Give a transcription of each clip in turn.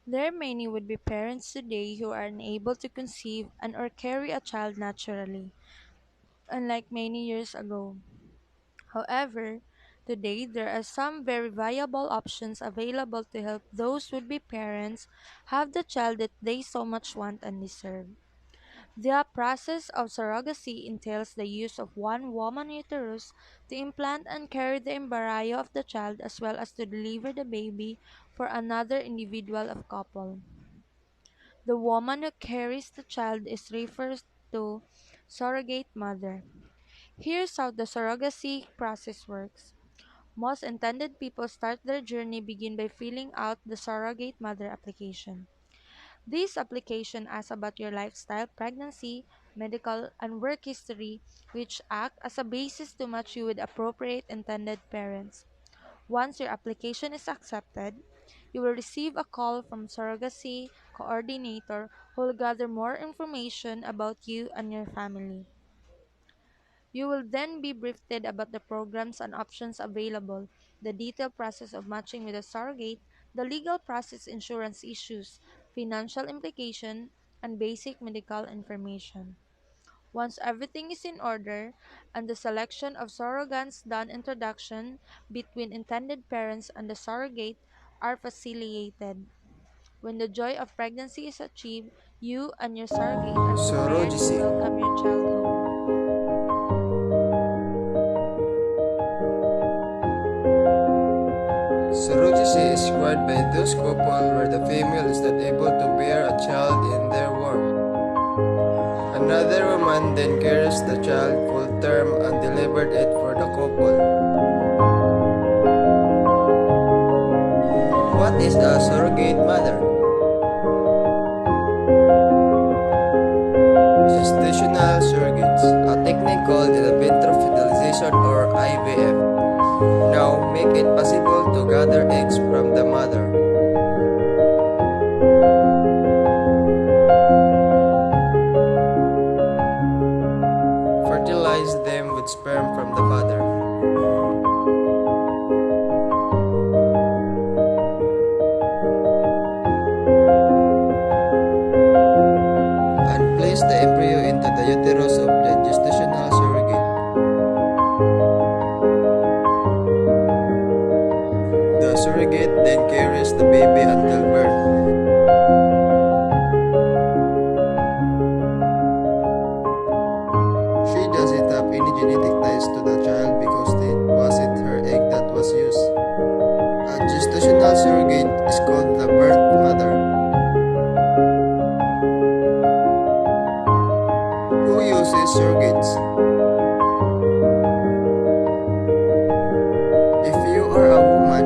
There are many would-be parents today who are unable to conceive and or carry a child naturally, unlike many years ago. However, today there are some very viable options available to help those would-be parents have the child that they so much want and deserve. The process of surrogacy entails the use of one woman uterus to implant and carry the embryo of the child as well as to deliver the baby for another individual of couple. The woman who carries the child is referred to surrogate mother. Here's how the surrogacy process works. Most intended people start their journey begin by filling out the surrogate mother application. This application asks about your lifestyle, pregnancy, medical, and work history, which act as a basis to match you with appropriate intended parents. Once your application is accepted, you will receive a call from surrogacy coordinator who will gather more information about you and your family. You will then be briefed about the programs and options available, the detailed process of matching with a surrogate, the legal process, insurance issues, financial implication, and basic medical information. Once everything is in order and the selection of surrogates done, introduction between intended parents and the surrogate are facilitated. When the joy of pregnancy is achieved, you and your surrogate are prepared to Surrogacy. welcome your child home. Surrogacy is required by those couples where the female is not able to bear a child in their womb. Another woman then carries the child full term and delivered it for the couple. What is a surrogate mother? Gestational surrogates, a technique called in vitro fertilization or IVF, now make it possible to gather eggs from the mother. Fertilize them with sperm from the father. And place the embryo into the uterus of the gestational surrogate. The surrogate then carries the baby until birth. She doesn't have any genetic ties to the child because it wasn't her egg that was used. A gestational surrogate is called the birth mother. Who uses surrogates? If you are a woman,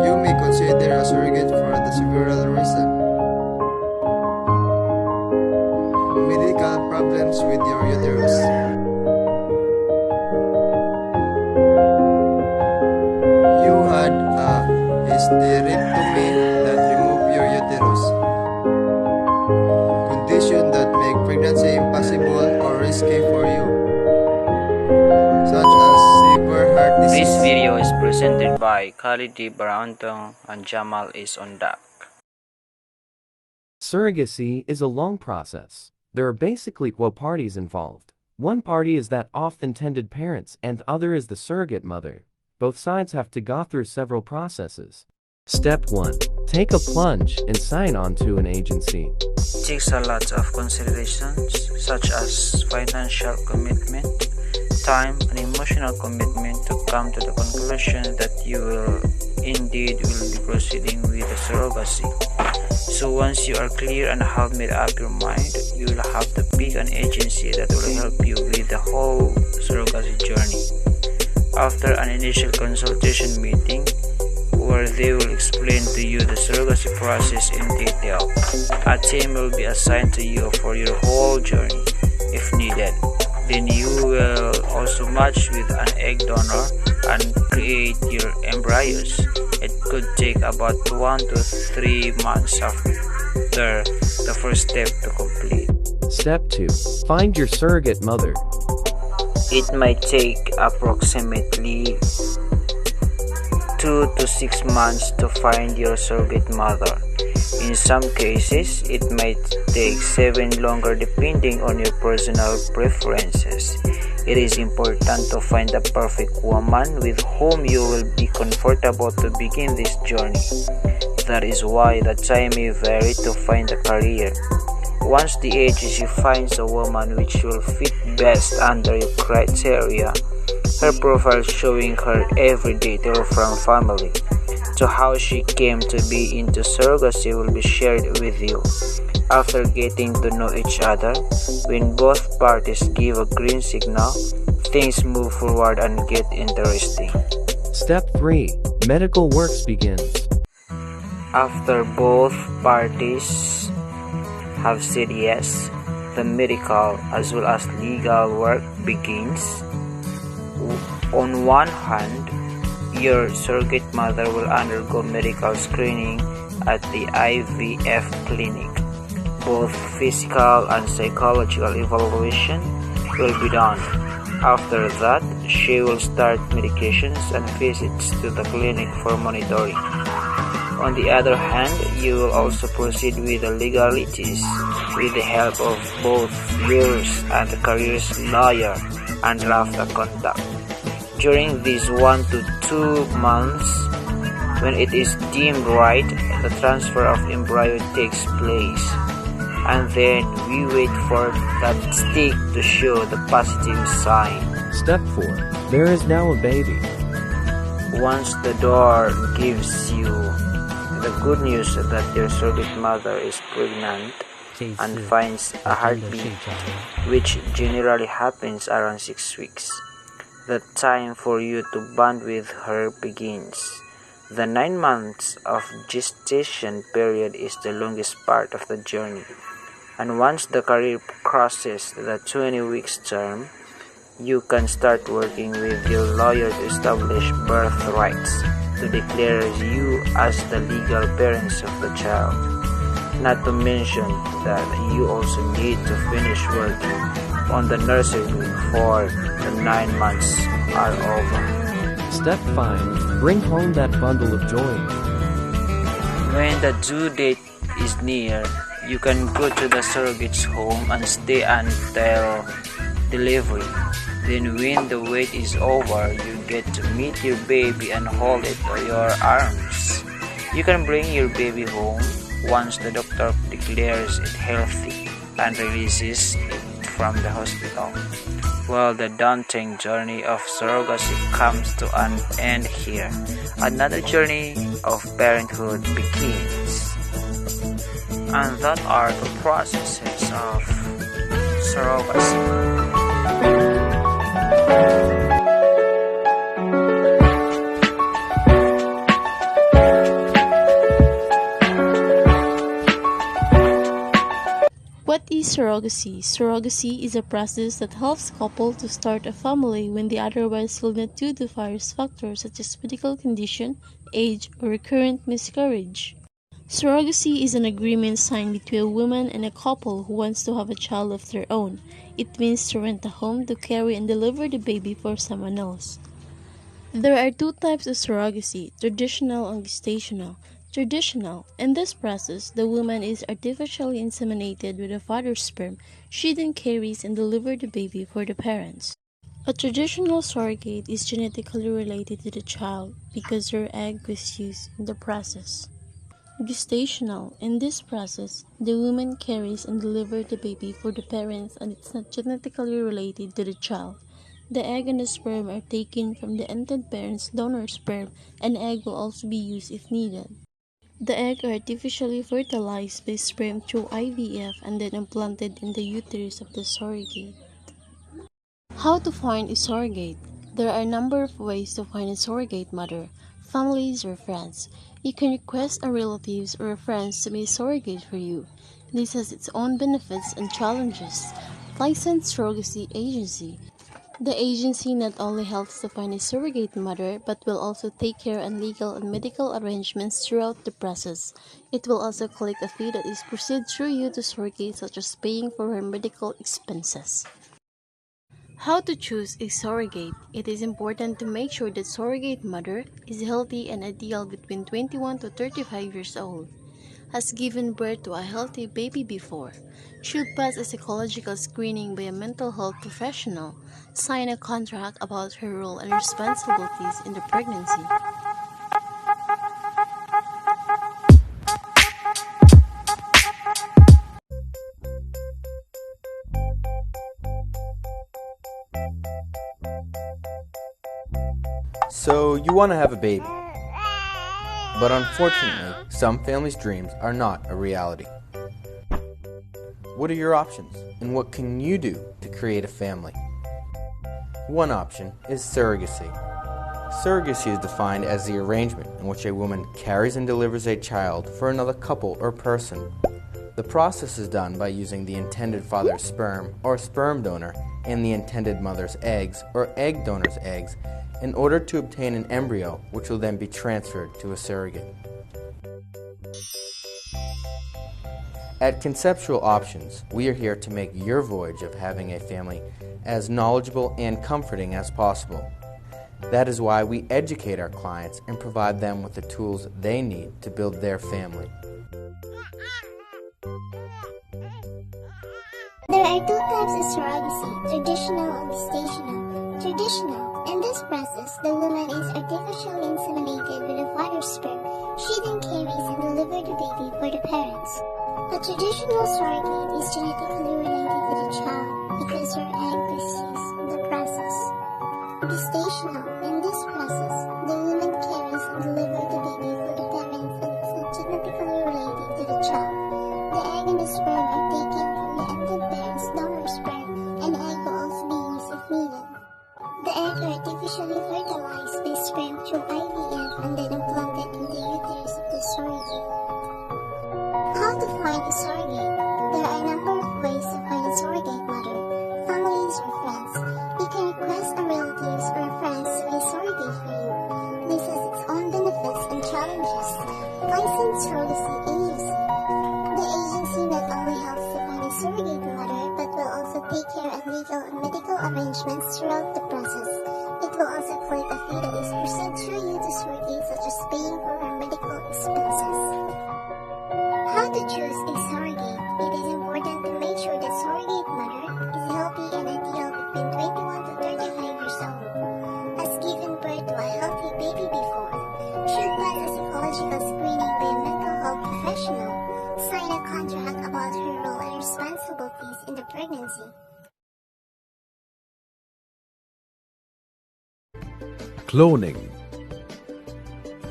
you may consider a surrogate for the several reasons. Medical problems with your uterus. You had a hysterectomy that removed your uterus. Condition that make pregnancy impossible or risky for you, such as severe heart This disease. video is presented by Khalidi Barantong and Jamal is on deck. Surrogacy is a long process. There are basically two parties involved. One party is that of intended parents and other is the surrogate mother. Both sides have to go through several processes. Step 1. Take a plunge and sign on to an agency. It takes a lot of considerations such as financial commitment, time, and emotional commitment to come to the conclusion that you will indeed will be proceeding with the surrogacy. So once you are clear and have made up your mind, you will have to pick an agency that will help you with the whole surrogacy journey. After an initial consultation meeting, where they will explain to you the surrogacy process in detail, a team will be assigned to you for your whole journey if needed. Then you will also match with an egg donor and create your embryos. It could take about 1 to 3 months after the first step to complete. Step 2. Find your surrogate mother. It might take approximately 2 2 to 6 months to find your surrogate mother. In some cases, it might take 7 longer depending on your personal preferences. It is important to find the perfect woman with whom you will be comfortable to begin this journey. That is why the time may vary to find a career. Once the agency finds a woman which will fit best under your criteria, her profile showing her every detail from family to how she came to be into surrogacy will be shared with you. After getting to know each other, when both parties give a green signal, things move forward and get interesting. Step 3. Medical works begins. After both parties have said yes, the medical as well as legal work begins. On one hand, your surrogate mother will undergo medical screening at the IVF clinic. Both physical and psychological evaluation will be done. After that, she will start medications and visits to the clinic for monitoring. On the other hand, you will also proceed with the legalities with the help of both yours and the career's lawyer and draft a contract. During these 1 to 2 months, when it is deemed right, the transfer of embryo takes place. And then we wait for that stick to show the positive sign. Step 4. There is now a baby. Once the door gives you the good news that your surrogate mother is pregnant and finds a heartbeat, which generally happens around 6 weeks, the time for you to bond with her begins. The 9 months of gestation period is the longest part of the journey, and once the career crosses the 20 weeks term, you can start working with your lawyer to establish birth rights, to declare you as the legal parents of the child. Not to mention that you also need to finish working on the nursery before the 9 months are over. Step 5. Bring home that bundle of joy. When the due date is near, you can go to the surrogate's home and stay until delivery. Then when the wait is over, you get to meet your baby and hold it in your arms. You can bring your baby home once the doctor declares it healthy and releases it from the hospital. Well, the daunting journey of surrogacy comes to an end here. Another journey of parenthood begins. And that are the processes of surrogacy. What is surrogacy? Surrogacy is a process that helps couple to start a family when they otherwise will not due to various factors such as medical condition, age, or recurrent miscarriage. Surrogacy is an agreement signed between a woman and a couple who wants to have a child of their own. It means to rent a home to carry and deliver the baby for someone else. There are 2 types of surrogacy, traditional and gestational. Traditional. In this process, the woman is artificially inseminated with the father's sperm. She then carries and delivers the baby for the parents. A traditional surrogate is genetically related to the child because her egg was used in the process. Gestational. In this process, the woman carries and delivers the baby for the parents and it's not genetically related to the child. The egg and the sperm are taken from the intended parent's donor sperm and egg will also be used if needed. The egg are artificially fertilized by sperm through IVF and then implanted in the uterus of the surrogate. How to find a surrogate? There are a number of ways to find a surrogate mother, families or friends. You can request a relatives or a friends to be a surrogate for you. This has its own benefits and challenges. Licensed surrogacy agency. The agency not only helps to find a surrogate mother but will also take care of legal and medical arrangements throughout the process. It will also collect a fee that is proceed through you to surrogate such as paying for her medical expenses. How to choose a surrogate. It is important to make sure that surrogate mother is healthy and ideal between 21 to 35 years old, has given birth to a healthy baby before, should pass a psychological screening by a mental health professional, sign a contract about her role and responsibilities in the pregnancy. So you want to have a baby, but unfortunately, some families' dreams are not a reality. What are your options, and what can you do to create a family? One option is surrogacy. Surrogacy is defined as the arrangement in which a woman carries and delivers a child for another couple or person. The process is done by using the intended father's sperm or sperm donor and the intended mother's eggs or egg donor's eggs in order to obtain an embryo which will then be transferred to a surrogate. At Conceptual Options, we are here to make your voyage of having a family as knowledgeable and comforting as possible. That is why we educate our clients and provide them with the tools they need to build their family. There are two types of surrogacy, traditional and gestational. Traditional. In this process, the woman is artificially inseminated with a father's sperm. She then carries and delivers the baby for the parents. A traditional surrogate is genetically related to the child because her egg is used in the process. Gestational. In this process, the woman carries and delivers the baby for the parents and is not genetically related to the child. The egg and the sperm are taken from the ended parent's donor sperm, and egg will also be used if needed. The egg are artificially fertilized by sperm through IVF and then implanted in the uterus of the surrogate. How to find a surrogate? There are a number of ways to find a surrogate mother. Families or friends. You can request a relatives or friends to be a surrogate for you. This has its own benefits and challenges. Licensed surrogacy agency. The agency not only helps to find a surrogate mother, but will also take care of legal and medical arrangements throughout the process. It will also collect a fee that is perceived through you to surrogate, such as paying for her medical expenses. How to choose a surrogate? It is important to make sure that surrogate mother is healthy and ideal between 21 to 35 years old, has given birth to a healthy baby before, should pass a psychological screening by a mental health professional, sign a contract about her role and responsibilities in the pregnancy. Cloning.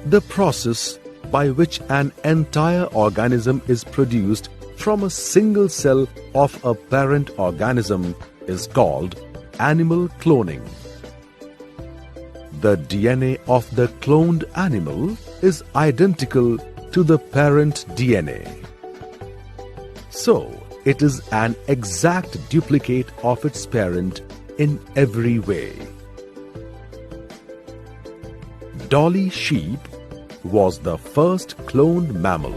The process by which an entire organism is produced from a single cell of a parent organism is called animal cloning. The DNA of the cloned animal is identical to the parent DNA. So, it is an exact duplicate of its parent in every way. Dolly sheep was the first cloned mammal.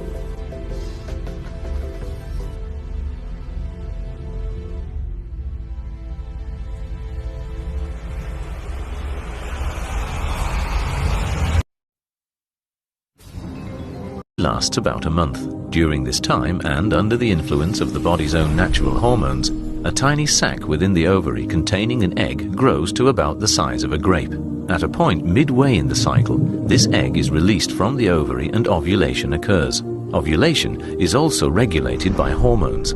Lasts about a month. During this time, and under the influence of the body's own natural hormones, a tiny sac within the ovary containing an egg grows to about the size of a grape. At a point midway in the cycle, this egg is released from the ovary and ovulation occurs. Ovulation is also regulated by hormones.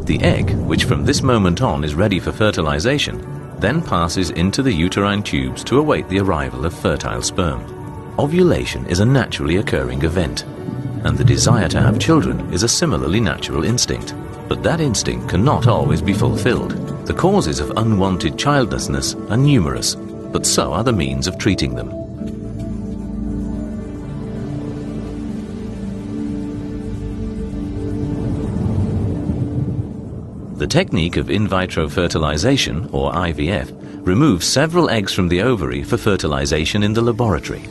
The egg, which from this moment on is ready for fertilization, then passes into the uterine tubes to await the arrival of fertile sperm. Ovulation is a naturally occurring event, and the desire to have children is a similarly natural instinct. But that instinct cannot always be fulfilled. The causes of unwanted childlessness are numerous, but so are the means of treating them. The technique of in vitro fertilization, or IVF, removes several eggs from the ovary for fertilization in the laboratory.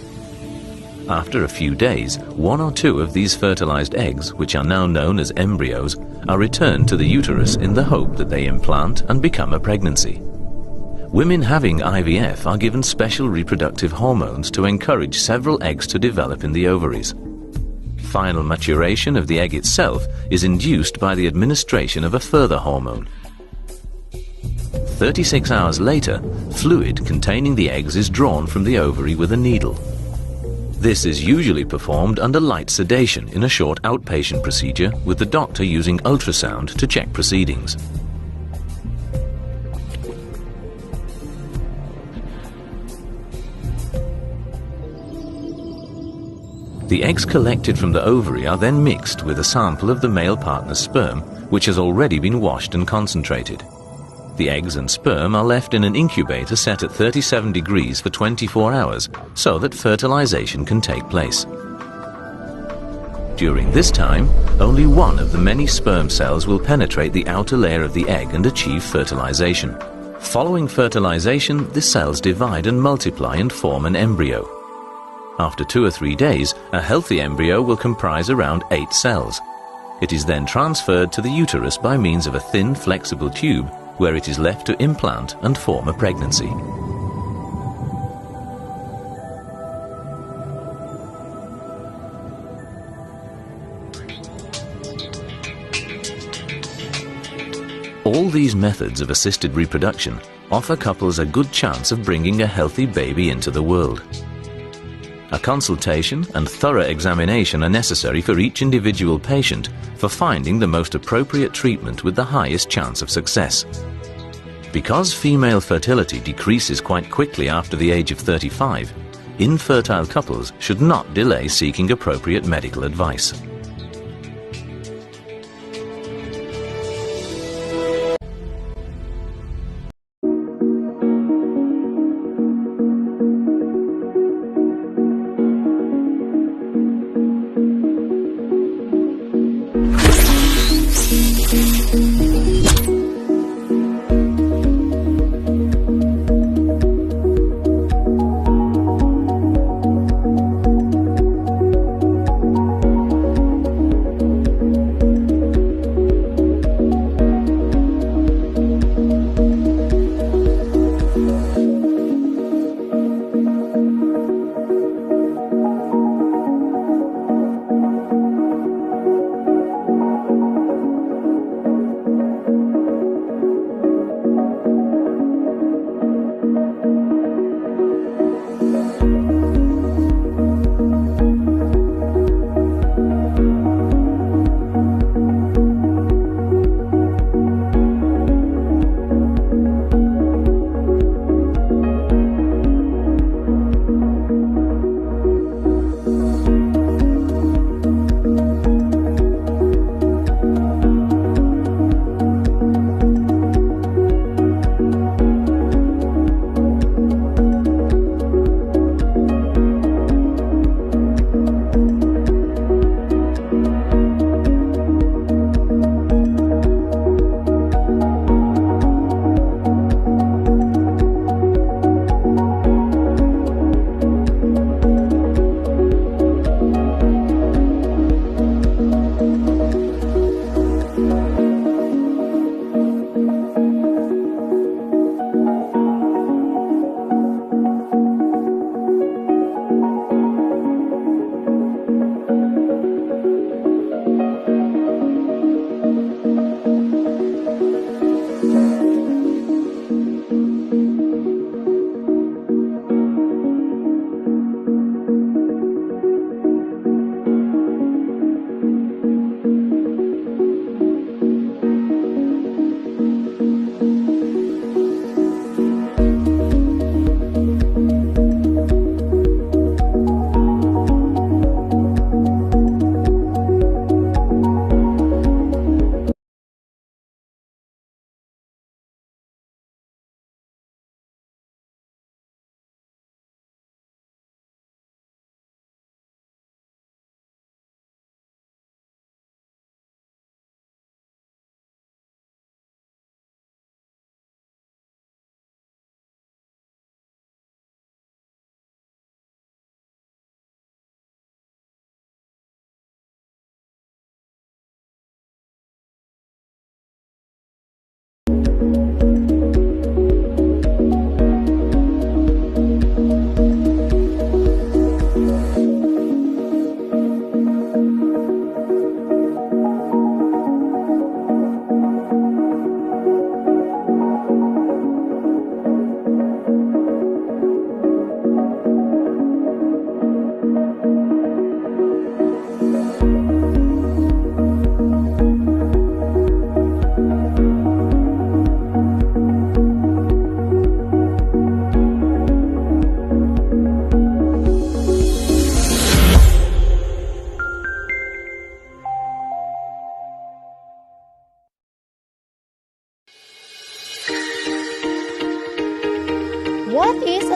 After a few days, one or two of these fertilized eggs, which are now known as embryos, are returned to the uterus in the hope that they implant and become a pregnancy. Women having IVF are given special reproductive hormones to encourage several eggs to develop in the ovaries. Final maturation of the egg itself is induced by the administration of a further hormone. 36 hours later, fluid containing the eggs is drawn from the ovary with a needle. This is usually performed under light sedation in a short outpatient procedure with the doctor using ultrasound to check proceedings. The eggs collected from the ovary are then mixed with a sample of the male partner's sperm, which has already been washed and concentrated. The eggs and sperm are left in an incubator set at 37 degrees for 24 hours so that fertilization can take place. During this time, only one of the many sperm cells will penetrate the outer layer of the egg and achieve fertilization. Following fertilization, the cells divide and multiply and form an embryo. After 2 or 3 days, a healthy embryo will comprise around 8 cells. It is then transferred to the uterus by means of a thin, flexible tube, where it is left to implant and form a pregnancy. All these methods of assisted reproduction offer couples a good chance of bringing a healthy baby into the world. A consultation and thorough examination are necessary for each individual patient for finding the most appropriate treatment with the highest chance of success. Because female fertility decreases quite quickly after the age of 35, infertile couples should not delay seeking appropriate medical advice.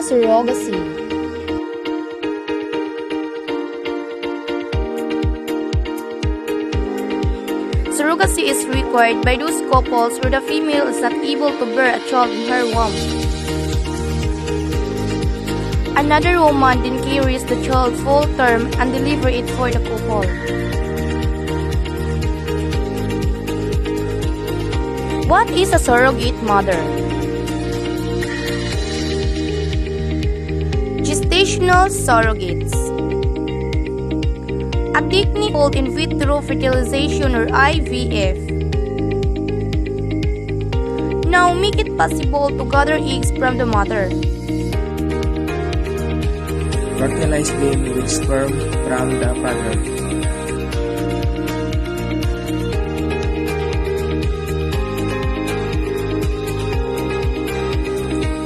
a surrogacy? Surrogacy is required by those couples where the female is not able to bear a child in her womb. Another woman then carries the child full term and deliver it for the couple. What is a surrogate mother? Gestational surrogates. A technique called in vitro fertilization or IVF. Now make it possible to gather eggs from the mother. Fertilize them with sperm from the father.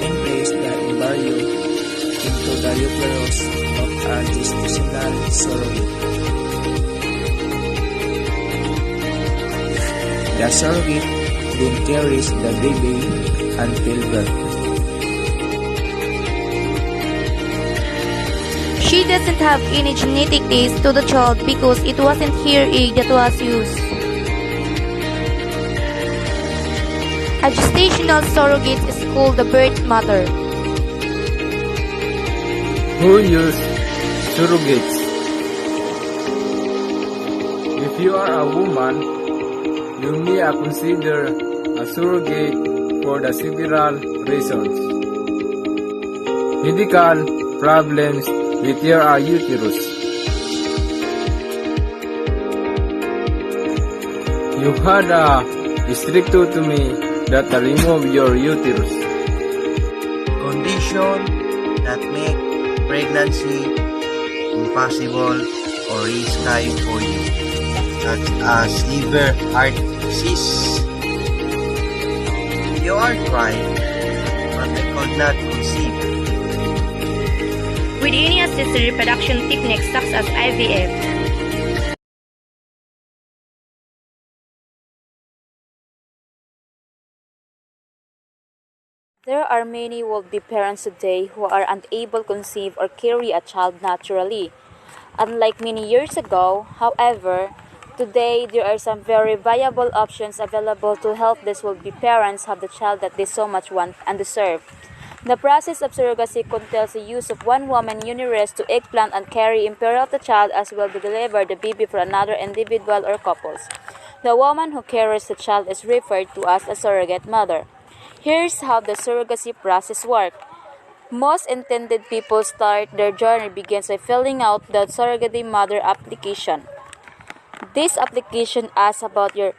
And place the embryo into the uterus of a gestational surrogate. The surrogate then carries the baby until birth. She doesn't have any genetic taste to the child because it wasn't her egg that was used. A gestational surrogate is called the birth mother. Who use surrogates? If you are a woman, you may consider a surrogate for the several reasons. Medical problems with your uterus. You had a hysterectomy that removed your uterus. Condition that make pregnancy impossible or risky for you, such as liver heart disease. You are trying, but I could not conceive. With any assisted reproduction techniques such as IVF. There are many would-be parents today who are unable to conceive or carry a child naturally. Unlike many years ago, however, today there are some very viable options available to help these would-be parents have the child that they so much want and deserve. The process of surrogacy entails the use of one woman uterus to eggplant and carry in pair of the child as well to deliver the baby for another individual or couples. The woman who carries the child is referred to as a surrogate mother. Here's how the surrogacy process works. Most intended people start their journey begins by filling out the surrogate mother application. This application asks about your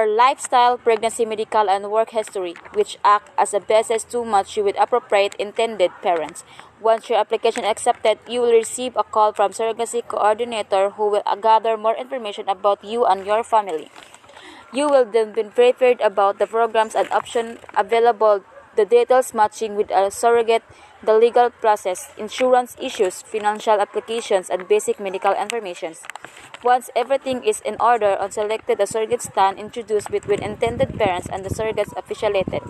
lifestyle, pregnancy, medical, and work history, which act as a basis to match you with appropriate intended parents. Once your application is accepted, you will receive a call from surrogacy coordinator who will gather more information about you and your family. You will then be prepared about the programs and options available, the details matching with a surrogate, the legal process, insurance issues, financial applications, and basic medical information. Once everything is in order, on selected, a surrogate stand introduced between intended parents and the surrogates officiated.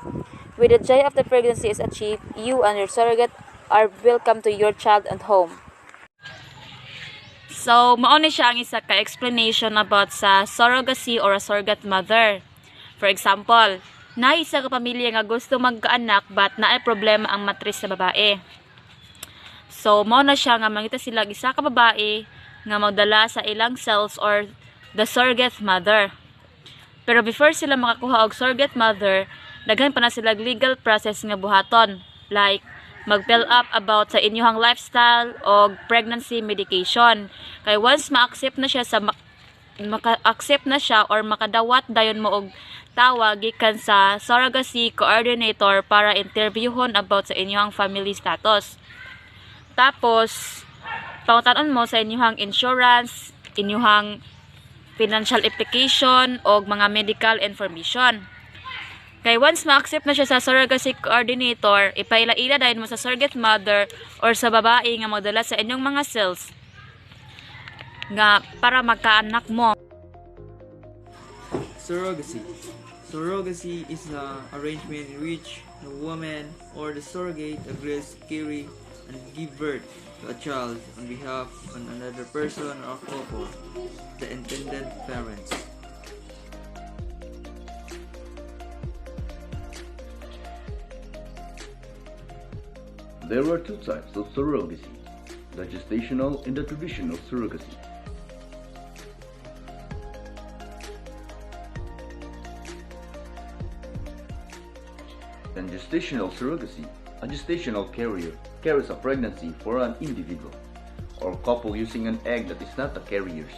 When the joy of the pregnancy is achieved, you and your surrogate are welcome to your child and home. So, mauna siya ang isa ka explanation about sa surrogacy or a surrogate mother. For example, na isa ka pamilya nga gusto magkaanak but naay problema ang matris sa babae. So, mauna siya nga mangita sila isa ka babae nga magdala sa ilang cells or the surrogate mother. Pero before sila makakuha og surrogate mother, daghan pa na sila legal process nga buhaton, like mag-fill up about sa inyong lifestyle o pregnancy medication. Kay once ma-accept na siya maka-accept na siya or makadawat dayon mo og tawag gikan sa surrogacy coordinator para interviewon about sa inyong family status. Tapos pangutanon mo sa inyong insurance, inyong financial application o mga medical information. Kay once ma-accept na siya sa surrogacy coordinator, ipaila-ila dahil mo sa surrogate mother or sa babae nga magdala sa inyong mga cells nga para magkaanak mo. Surrogacy. Surrogacy is an arrangement in which the woman or the surrogate agrees to carry and give birth to a child on behalf of another person or couple, the intended parents. There are two types of surrogacy, the gestational and the traditional surrogacy. In gestational surrogacy, a gestational carrier carries a pregnancy for an individual or couple using an egg that is not the carrier's.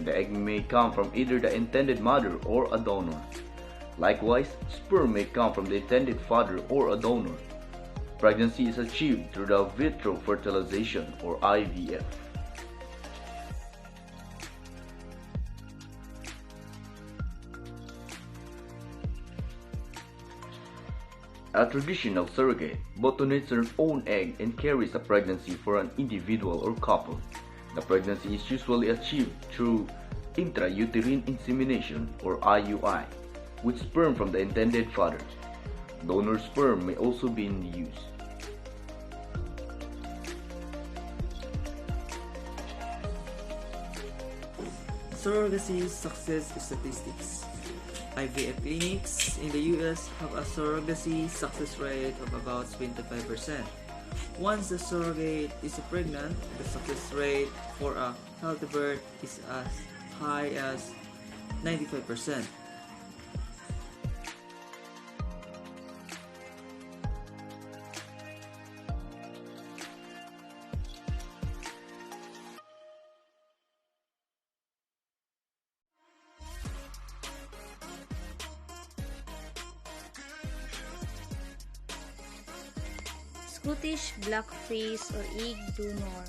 The egg may come from either the intended mother or a donor. Likewise, sperm may come from the intended father or a donor. Pregnancy is achieved through the vitro fertilization or IVF. A traditional surrogate botonates her own egg and carries a pregnancy for an individual or couple. The pregnancy is usually achieved through intrauterine insemination or IUI with sperm from the intended father. Donor sperm may also be in use. Surrogacy success statistics. IVF clinics in the US have a surrogacy success rate of about 25%. Once the surrogate is pregnant, the success rate for a healthy birth is as high as 95%. Scottish blackface or egg donor.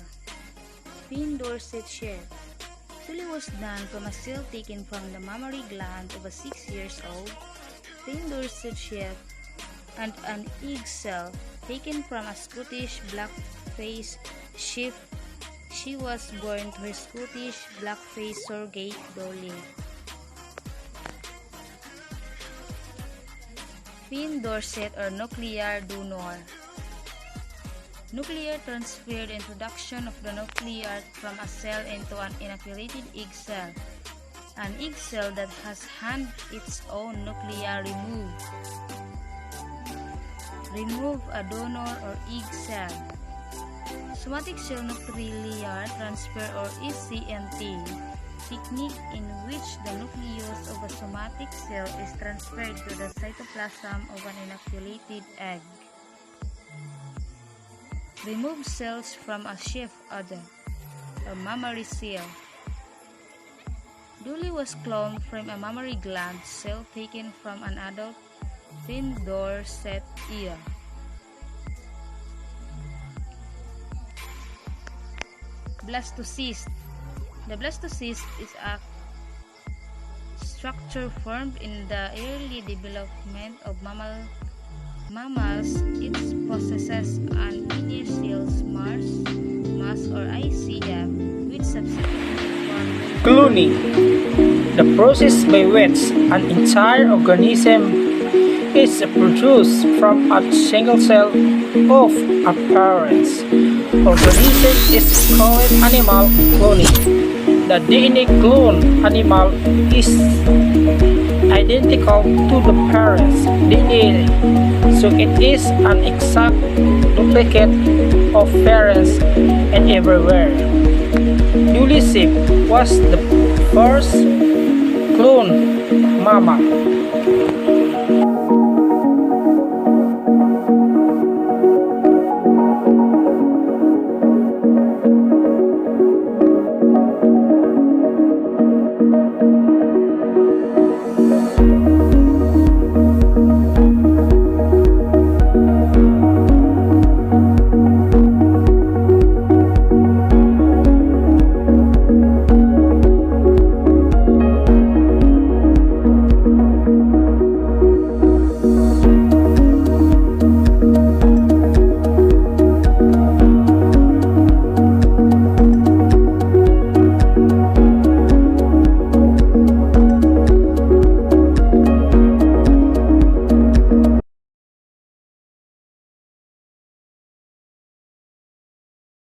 Finn Dorsetshire. Tully was done from a cell taken from the mammary gland of a 6 years old Finn Dorsetshire and an egg cell taken from a Scottish blackface sheep. She was born to her Scottish blackface surrogate Dolly. Finn Dorset or nuclear donor. Nuclear transfer, the introduction of the nuclear from a cell into an inoculated egg cell. An egg cell that has had its own nuclear removed. Remove a donor or egg cell. Somatic cell nuclear transfer or SCNT, technique in which the nucleus of a somatic cell is transferred to the cytoplasm of an inoculated egg. Remove cells from a sheath udder, a mammary cell. Dolly was cloned from a mammary gland cell taken from an adult Finn Dorset ear. Blastocyst. The blastocyst is a structure formed in the early development of mammals. It possesses an initial mass or ICM, which subsequently forms cloning, the process by which an entire organism is produced from a single cell of a parent organism is called animal cloning. The DNA clone animal is identical to the parent's DNA, so it is an exact duplicate of parents and everywhere. Dolly Sheep was the first clone mammal.